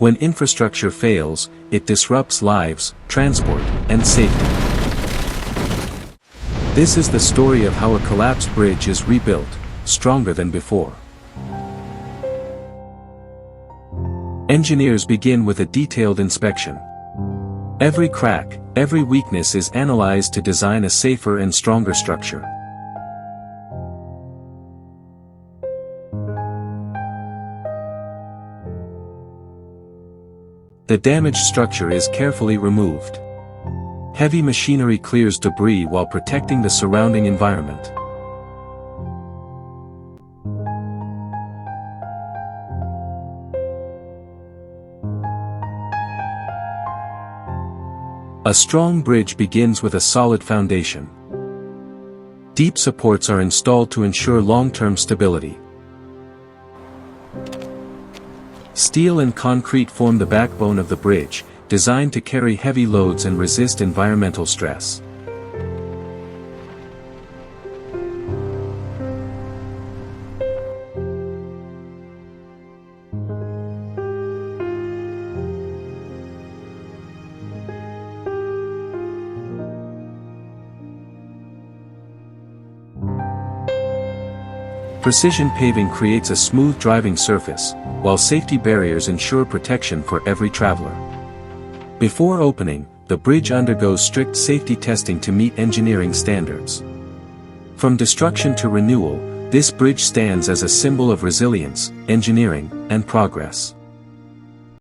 When infrastructure fails, it disrupts lives, transport, and safety. This is the story of how a collapsed bridge is rebuilt, stronger than before. Engineers begin with a detailed inspection. Every crack, every weakness is analyzed to design a safer and stronger structure. The damaged structure is carefully removed. Heavy machinery clears debris while protecting the surrounding environment. A strong bridge begins with a solid foundation. Deep supports are installed to ensure long-term stability. Steel and concrete form the backbone of the bridge, designed to carry heavy loads and resist environmental stress. Precision paving creates a smooth driving surface, while safety barriers ensure protection for every traveler. Before opening, the bridge undergoes strict safety testing to meet engineering standards. From destruction to renewal, this bridge stands as a symbol of resilience, engineering, and progress.